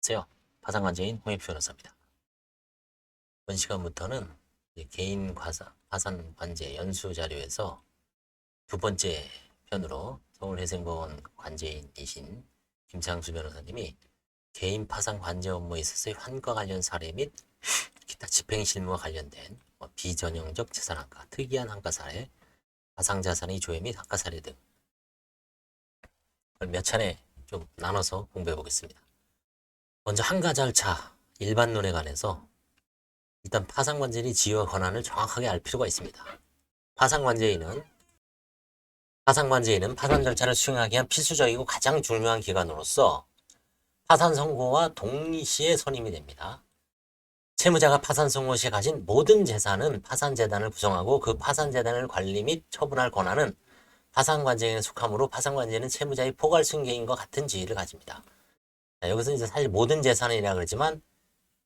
안녕하세요. 파산관제인 홍익 변호사입니다. 이번 시간부터는 개인 파산관제 연수 자료에서 두 번째 편으로 서울회생공원 관제인이신 김창수 변호사님이 개인 파산관제 업무에 있어서의 환과 관련 사례 및 기타 집행실무와 관련된 비전형적 재산환가, 특이한 환가 사례, 가상자산의 조회 및 환가 사례 등을 몇 차례 좀 나눠서 공부해 보겠습니다. 먼저 환가 절차, 일반론에 관해서 일단 파산관제인의 지위와 권한을 정확하게 알 필요가 있습니다. 파산관제인은 파산 절차를 수행하기 위한 필수적이고 가장 중요한 기관으로서 파산 선고와 동시에 선임이 됩니다. 채무자가 파산 선고 시에 가진 모든 재산은 파산재단을 구성하고 그 파산재단을 관리 및 처분할 권한은 파산관제인에 속하므로 파산관제인은 채무자의 포괄승계인과 같은 지위를 가집니다. 자, 여기서 이제 사실 모든 재산이라 그러지만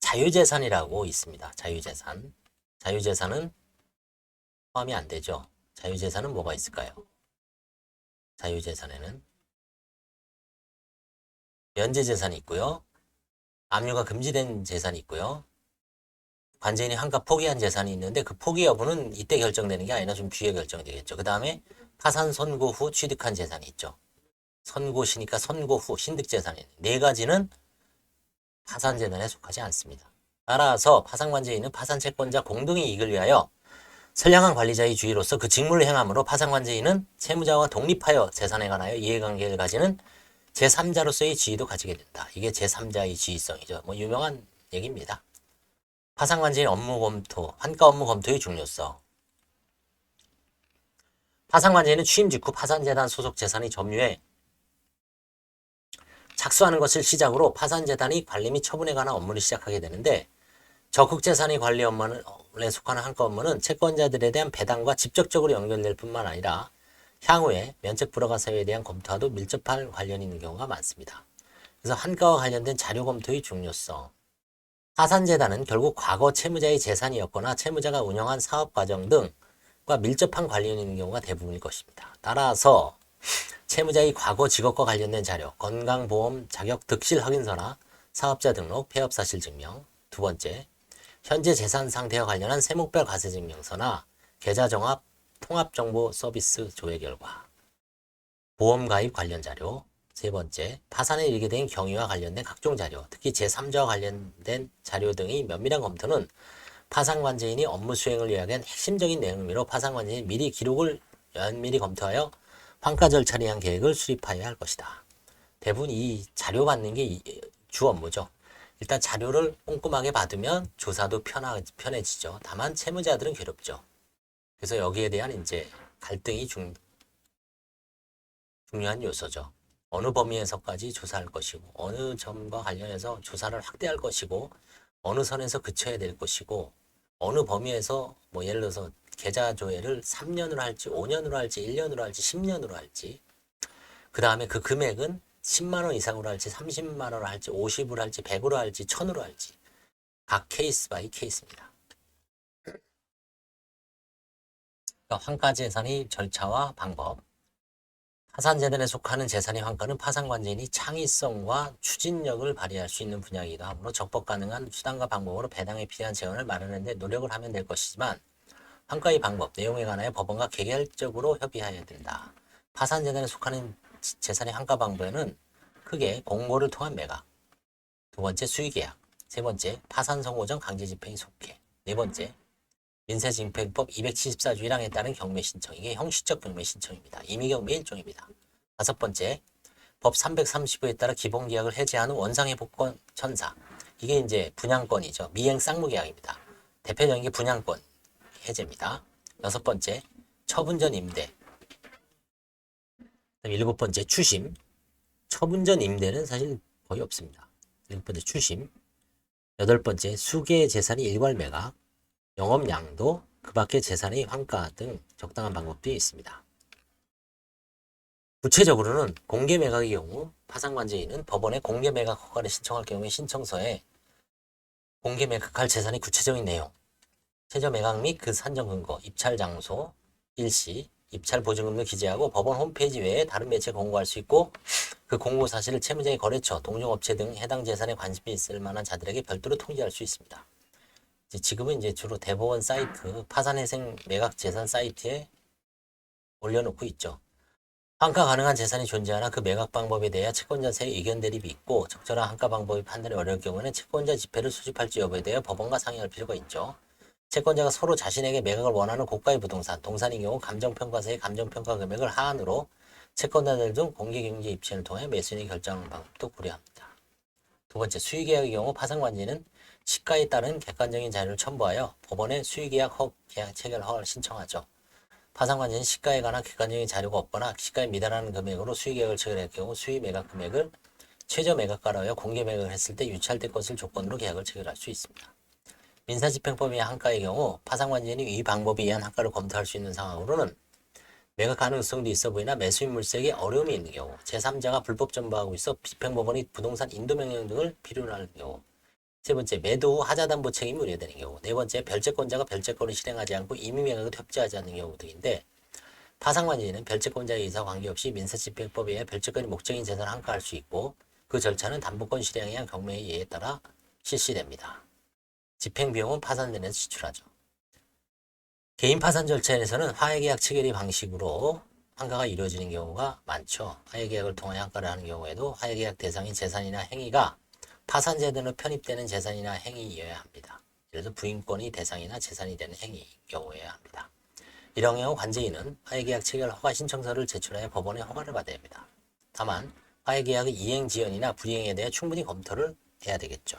자유재산이라고 있습니다. 자유재산. 자유재산은 포함이 안 되죠. 자유재산은 뭐가 있을까요? 자유재산에는 면제재산이 있고요. 압류가 금지된 재산이 있고요. 관제인이 환가 포기한 재산이 있는데 그 포기 여부는 이때 결정되는 게 아니라 좀 뒤에 결정되겠죠. 그 다음에 파산 선고 후 취득한 재산이 있죠. 선고시니까 선고 후 신득재산이 네 가지는 파산재단에 속하지 않습니다. 따라서 파산관제인은 파산채권자 공동의 이익을 위하여 선량한 관리자의 주의로서 그 직무를 행함으로 파산관제인은 채무자와 독립하여 재산에 관하여 이해관계를 가지는 제3자로서의 지위도 가지게 된다. 이게 제3자의 지위성이죠. 유명한 얘기입니다. 파산관제인 업무 검토, 환가 업무 검토의 중요성. 파산관제인은 취임 직후 파산재단 소속 재산의 점유에 착수하는 것을 시작으로 파산재단의 관리 및 처분에 관한 업무를 시작하게 되는데 적극재산의 관리 업무에 속하는 환가 업무는 채권자들에 대한 배당과 직접적으로 연결될 뿐만 아니라 향후에 면책 불허가 사유에 대한 검토와도 밀접한 관련이 있는 경우가 많습니다. 그래서 환가와 관련된 자료 검토의 중요성. 파산재단은 결국 과거 채무자의 재산이었거나 채무자가 운영한 사업 과정 등과 밀접한 관련이 있는 경우가 대부분일 것입니다. 따라서 채무자의 과거 직업과 관련된 자료, 건강보험 자격 득실 확인서나 사업자 등록, 폐업사실 증명. 두 번째, 현재 재산 상태와 관련한 세목별 과세증명서나 계좌정합 통합정보 서비스 조회 결과, 보험 가입 관련 자료. 세 번째, 파산에 이르게 된 경위와 관련된 각종 자료, 특히 제3자와 관련된 자료 등의 면밀한 검토는 파산관제인이 업무 수행을 위한 핵심적인 내용이므로 파산관제인이 미리 기록을 면밀히 검토하여 환가 절차를 위한 계획을 수립하여야 할 것이다. 대부분 이 자료 받는 게 주 업무죠. 일단 자료를 꼼꼼하게 받으면 조사도 편해지죠. 다만 채무자들은 괴롭죠. 그래서 여기에 대한 이제 갈등이 중요한 요소죠. 어느 범위에서까지 조사할 것이고 어느 점과 관련해서 조사를 확대할 것이고 어느 선에서 그쳐야 될 것이고 어느 범위에서 예를 들어서 계좌 조회를 3년으로 할지 5년으로 할지 1년으로 할지 10년으로 할지 그 다음에 그 금액은 10만 원 이상으로 할지 30만 원으로 할지 50으로 할지 100으로 할지 1000으로 할지 각 케이스 바이 케이스입니다. 그러니까 환가재산의 절차와 방법. 파산재단에 속하는 재산의 환가는 파산관제인이 창의성과 추진력을 발휘할 수 있는 분야이기도 하므로 적법 가능한 수단과 방법으로 배당에 필요한 재원을 마련하는 데 노력을 하면 될 것이지만 환가의 방법, 내용에 관하여 법원과 개별적으로 협의해야 된다. 파산재단에 속하는 재산의 환가 방법에는 크게 공모를 통한 매각, 두 번째 수의계약, 세 번째 파산선고 전 강제집행이 속해, 네 번째 민사집행법 274조 1항에 따른 경매신청, 이게 형식적 경매신청입니다. 임의경매 일종입니다. 다섯 번째, 법 330호에 따라 기본계약을 해제한 후 원상회복권 천사, 이게 이제 분양권이죠. 미행 쌍무계약입니다. 대표적인 게 분양권 해제입니다. 여섯 번째, 처분 전 임대. 일곱 번째, 추심. 처분 전 임대는 사실 거의 없습니다. 일곱 번째, 추심. 여덟 번째, 수개 재산이 일괄 매각. 영업 양도, 그 밖의 재산의 환가 등 적당한 방법도 있습니다. 구체적으로는 공개 매각의 경우 파산관제인은 법원에 공개 매각 허가를 신청할 경우에 신청서에 공개 매각할 재산의 구체적인 내용, 최저 매각 및 그 산정 근거, 입찰 장소, 일시, 입찰 보증금도 기재하고 법원 홈페이지 외에 다른 매체에 공고할 수 있고 그 공고 사실을 채무자의 거래처, 동종업체 등 해당 재산에 관심이 있을 만한 자들에게 별도로 통지할 수 있습니다. 지금은 이제 주로 대법원 사이트, 파산회생 매각 재산 사이트에 올려놓고 있죠. 환가 가능한 재산이 존재하나 그 매각 방법에 대해 채권자 사이 의견 대립이 있고 적절한 환가 방법이 판단이 어려울 경우에는 채권자 지패를 수집할지 여부에 대해 법원과 상의할 필요가 있죠. 채권자가 서로 자신에게 매각을 원하는 고가의 부동산, 동산인 경우 감정평가사의 감정평가 금액을 하한으로 채권자들 등 공개경제 입찰을 통해 매수인이 결정하는 방법도 고려합니다. 두 번째, 수의계약의 경우 파산관리는 시가에 따른 객관적인 자료를 첨부하여 법원에 수의계약 계약 체결 허가를 신청하죠. 파산관리는 시가에 관한 객관적인 자료가 없거나 시가에 미달하는 금액으로 수의계약을 체결할 경우 수의 매각 금액을 최저 매각가로 하여 공개 매각을 했을 때 유찰될 것을 조건으로 계약을 체결할 수 있습니다. 민사집행법의 한가의 경우 파산관리인이 이 방법에 의한 한가를 검토할 수 있는 상황으로는 매각 가능성도 있어 보이나 매수인 물색에 어려움이 있는 경우, 제3자가 불법 점부하고 있어 집행법원이 부동산 인도명령 등을 필요로 하는 경우, 세 번째, 매도 후 하자담보 책임이 우려되는 경우, 네 번째, 별채권자가 별채권을 실행하지 않고 임의 매각을 협조하지 않는 경우 등인데 파산관리인은 별채권자의 의사 관계없이 민사집행법에 의해 별채권이 목적인 재산을 한가할 수 있고 그 절차는 담보권 실행에 의한 경매의 예에 따라 실시됩니다. 집행비용은 파산전에서 지출하죠. 개인 파산 절차에서는 화해계약 체결의 방식으로 한가가 이루어지는 경우가 많죠. 화해계약을 통해 한가를 하는 경우에도 화해계약 대상인 재산이나 행위가 파산제도로 편입되는 재산이나 행위여야 합니다. 그래서 부인권이 대상이나 재산이 되는 행위 경우여야 합니다. 이런 경우 관제인은 화해계약 체결 허가 신청서를 제출하여 법원의 허가를 받아야 합니다. 다만 화해계약의 이행 지연이나 불이행에 대해 충분히 검토를 해야 되겠죠.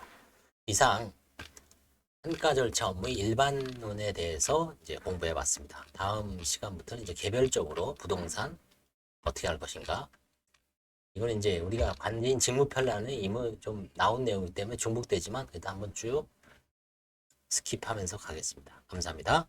이상 한가 절차 업무의 일반론에 대해서 이제 공부해 봤습니다. 다음 시간부터는 이제 개별적으로 부동산 어떻게 할 것인가. 이건 이제 우리가 관제인 직무편란에 이미 좀 나온 내용이기 때문에 중복되지만 일단 한번 쭉 스킵하면서 가겠습니다. 감사합니다.